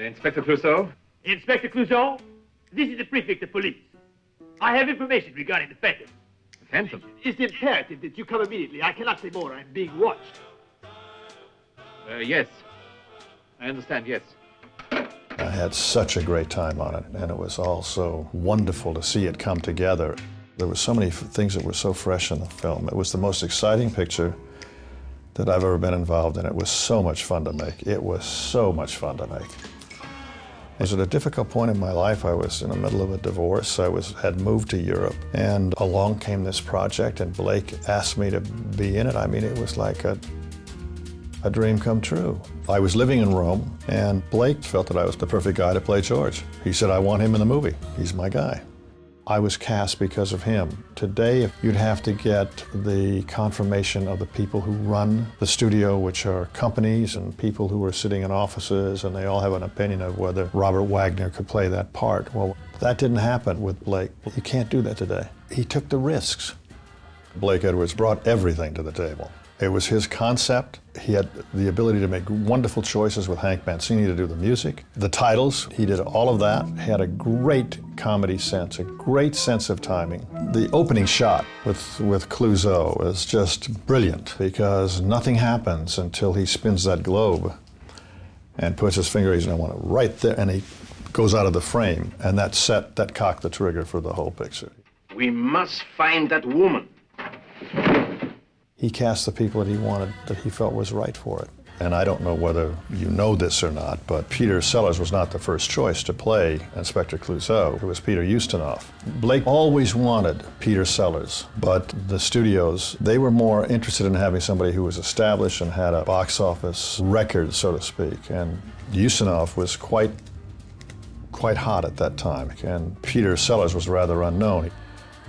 Inspector Clouseau? Inspector Clouseau, this is the prefect of police. I have information regarding the Phantom. The Phantom? It's imperative that you come immediately. I cannot say more. I'm being watched. Yes. I understand, yes. I had such a great time on it, and it was all so wonderful to see it come together. There were so many things that were so fresh in the film. It was the most exciting picture that I've ever been involved in. It was so much fun to make. It was so much fun to make. It was at a difficult point in my life. I was in the middle of a divorce. I had moved to Europe, and along came this project, and Blake asked me to be in it. I mean, it was like a dream come true. I was living in Rome, and Blake felt that I was the perfect guy to play George. He said, I want him in the movie. He's my guy. I was cast because of him. Today, you'd have to get the confirmation of the people who run the studio, which are companies and people who are sitting in offices, and they all have an opinion of whether Robert Wagner could play that part. Well, that didn't happen with Blake. You can't do that today. He took the risks. Blake Edwards brought everything to the table. It was his concept. He had the ability to make wonderful choices with Hank Mancini to do the music. The titles, he did all of that. He had a great comedy sense, a great sense of timing. The opening shot with Clouseau is just brilliant because nothing happens until he spins that globe and puts his finger, he's gonna want it right there, and he goes out of the frame, and that cocked the trigger for the whole picture. We must find that woman. He cast the people that he wanted, that he felt was right for it. And I don't know whether you know this or not, but Peter Sellers was not the first choice to play Inspector Clouseau. It was Peter Ustinov. Blake always wanted Peter Sellers, but the studios, they were more interested in having somebody who was established and had a box office record, so to speak. And Ustinov was quite hot at that time, and Peter Sellers was rather unknown.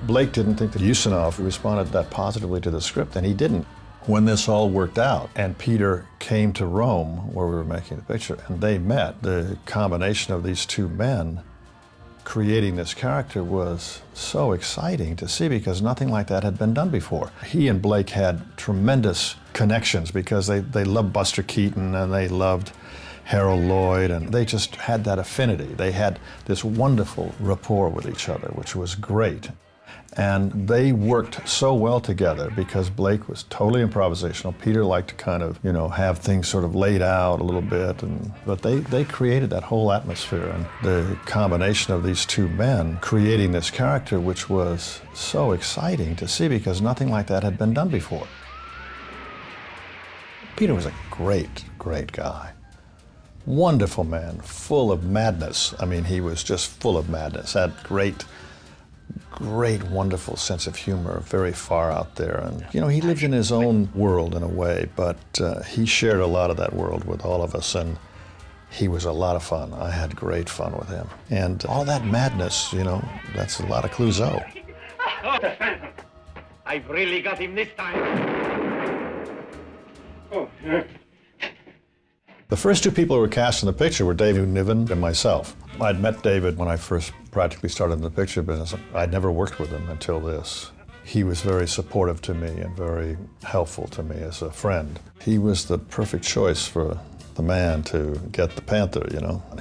Blake didn't think that Ustinov responded that positively to the script, and he didn't. When this all worked out, and Peter came to Rome, where we were making the picture, and they met, the combination of these two men creating this character was so exciting to see because nothing like that had been done before. He and Blake had tremendous connections because they loved Buster Keaton and they loved Harold Lloyd, and they just had that affinity. They had this wonderful rapport with each other, which was great. And they worked so well together because Blake was totally improvisational. Peter liked to kind of, have things sort of laid out a little bit. But they created that whole atmosphere. And the combination of these two men creating this character, which was so exciting to see because nothing like that had been done before. Peter was a great, great guy. Wonderful man, full of madness. I mean, he was just full of madness, had great, wonderful sense of humor, very far out there. And, he lived in his own world in a way, but he shared a lot of that world with all of us, and he was a lot of fun. I had great fun with him. And all that madness, that's a lot of Clouseau. Oh, the Phantom. I've really got him this time. Oh, The first two people who were cast in the picture were David Niven and myself. I'd met David when I first practically started in the picture business. I'd never worked with him until this. He was very supportive to me and very helpful to me as a friend. He was the perfect choice for the man to get the Panther,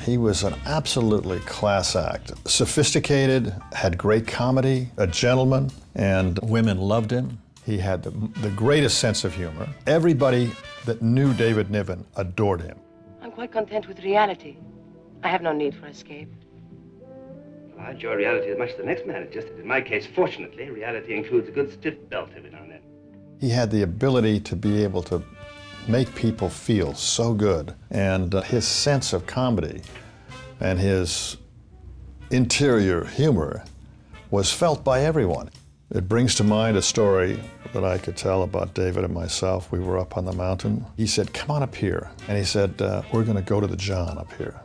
He was an absolutely class act. Sophisticated, had great comedy, a gentleman, and women loved him. He had the greatest sense of humor. Everybody that knew David Niven adored him. I'm quite content with reality. I have no need for escape. I enjoy reality as much as the next man. It's just that in my case, fortunately, reality includes a good stiff belt every now and then. He had the ability to be able to make people feel so good. And his sense of comedy and his interior humor was felt by everyone. It brings to mind a story that I could tell about David and myself. We were up on the mountain. He said, come on up here. And he said, we're gonna go to the John up here.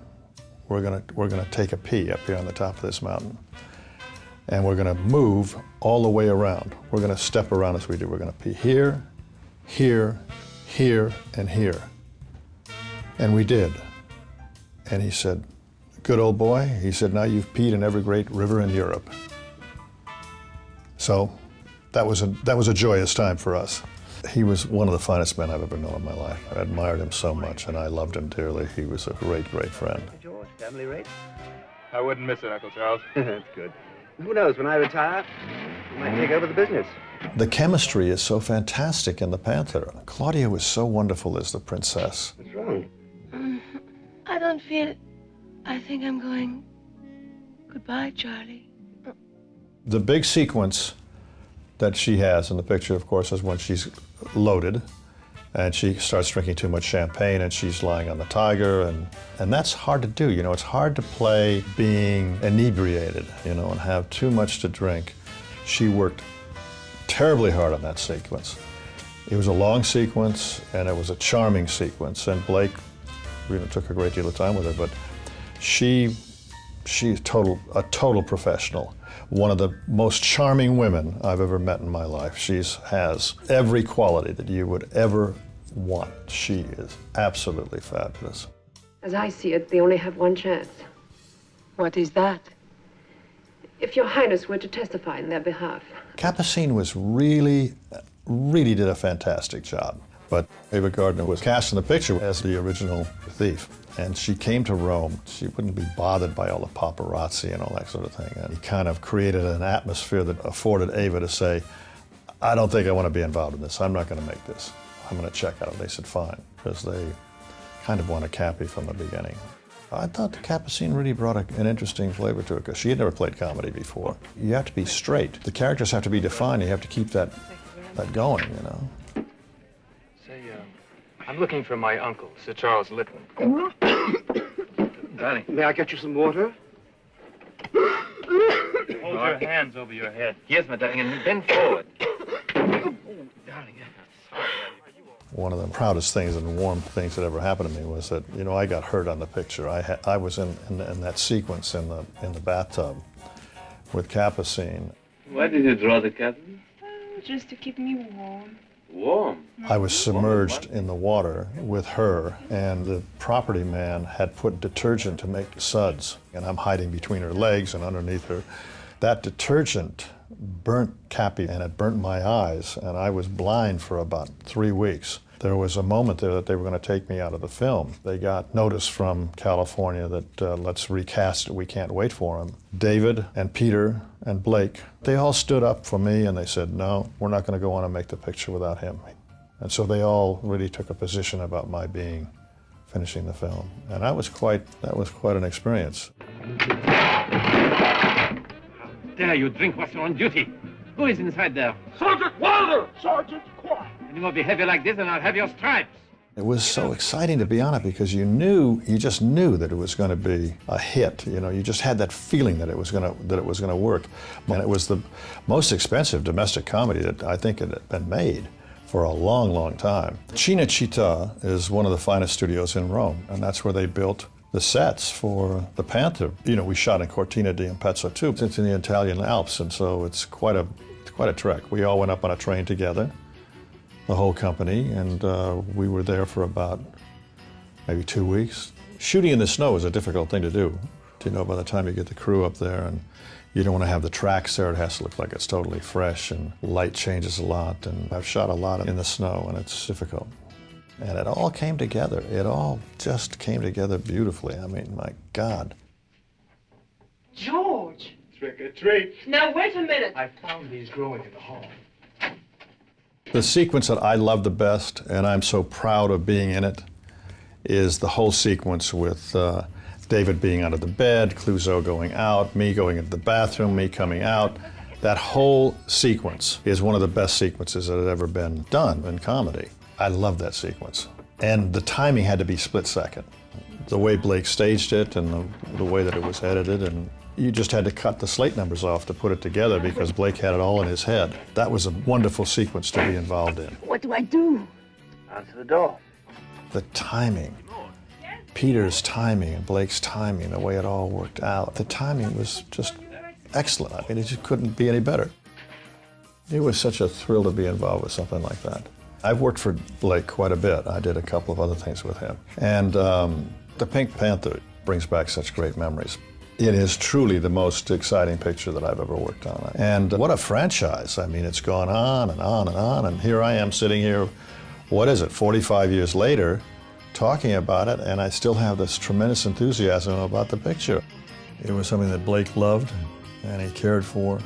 We're gonna take a pee up here on the top of this mountain. And we're gonna move all the way around. We're gonna step around as we do. We're gonna pee here, here, here, and here. And we did. And he said, good old boy. He said, now you've peed in every great river in Europe. So that was a joyous time for us. He was one of the finest men I've ever known in my life. I admired him so much, and I loved him dearly. He was a great, great friend. family rate? I wouldn't miss it, Uncle Charles. That's good. Who knows, when I retire, you might take over the business. The chemistry is so fantastic in the Panther. Claudia was so wonderful as the princess. What's wrong? I don't feel... I think I'm going... Goodbye, Charlie. The big sequence that she has in the picture, of course, is when she's loaded and she starts drinking too much champagne and she's lying on the tiger, and that's hard to do. You know, it's hard to play being inebriated, you know, and have too much to drink. She worked terribly hard on that sequence. It was a long sequence and it was a charming sequence, and Blake, you know, took a great deal of time with her, but she's a total professional. One of the most charming women I've ever met in my life. She has every quality that you would ever want. She is absolutely fabulous. As I see it, they only have one chance. What is that? If Your Highness were to testify in their behalf. Capucine was really did a fantastic job. But Ava Gardner was cast in the picture as the original thief. And she came to Rome. She wouldn't be bothered by all the paparazzi and all that sort of thing. And he kind of created an atmosphere that afforded Ava to say, I don't think I want to be involved in this. I'm not going to make this. I'm going to check out. They said, fine, because they kind of wanted Cappy from the beginning. I thought the Capucine really brought an interesting flavor to it, because she had never played comedy before. You have to be straight. The characters have to be defined. You have to keep that going, you know. I'm looking for my uncle, Sir Charles Lytton. Darling. May I get you some water? Hold your hands over your head. Yes, my darling, and bend forward. Darling, sorry. One of the proudest things and warm things that ever happened to me was that, you know, I got hurt on the picture. I was in that sequence in the bathtub with Capucine. Why did you draw the captain? Just to keep me warm. Warm. I was submerged in the water with her, and the property man had put detergent to make suds, and I'm hiding between her legs and underneath her. That detergent burnt Cappy, and it burnt my eyes, and I was blind for about 3 weeks. There was a moment there that they were going to take me out of the film. They got notice from California that let's recast it, we can't wait for him. David and Peter and Blake, they all stood up for me and they said, no, we're not going to go on and make the picture without him. And so they all really took a position about my finishing the film. And that was quite an experience. How dare you drink whilst you're on duty? Who is inside there? Sergeant Wilder! Sergeant, quiet! Any more behavior like this and I'll have your stripes. It was so exciting to be on it because you just knew that it was going to be a hit. You know, you just had that feeling that it was going to work. And it was the most expensive domestic comedy that I think had been made for a long, long time. Cinecittà is one of the finest studios in Rome, and that's where they built the sets for the Panther. You know, we shot in Cortina di Ampezzo too. It's in the Italian Alps, and so it's quite a trek. We all went up on a train together, the whole company, and we were there for about maybe 2 weeks. Shooting in the snow is a difficult thing to do. You know, by the time you get the crew up there, and you don't want to have the tracks there, it has to look like it's totally fresh, and light changes a lot, and I've shot a lot in the snow, and it's difficult. And it all came together. It all just came together beautifully. I mean, my God. George! Trick or treat. Now, wait a minute. I found these growing in the hall. The sequence that I love the best, and I'm so proud of being in it, is the whole sequence with David being under the bed, Clouseau going out, me going into the bathroom, me coming out. That whole sequence is one of the best sequences that had ever been done in comedy. I love that sequence. And the timing had to be split second. The way Blake staged it and the way that it was edited, and you just had to cut the slate numbers off to put it together because Blake had it all in his head. That was a wonderful sequence to be involved in. What do I do? Answer the door. The timing, Peter's timing and Blake's timing, the way it all worked out. The timing was just excellent. I mean, it just couldn't be any better. It was such a thrill to be involved with something like that. I've worked for Blake quite a bit. I did a couple of other things with him. And the Pink Panther brings back such great memories. It is truly the most exciting picture that I've ever worked on. And what a franchise. I mean, it's gone on and on and on. And here I am sitting here, what is it, 45 years later, talking about it, and I still have this tremendous enthusiasm about the picture. It was something that Blake loved and he cared for,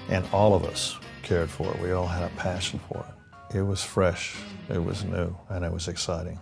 and all of us cared for it. We all had a passion for it. It was fresh, it was new, and it was exciting.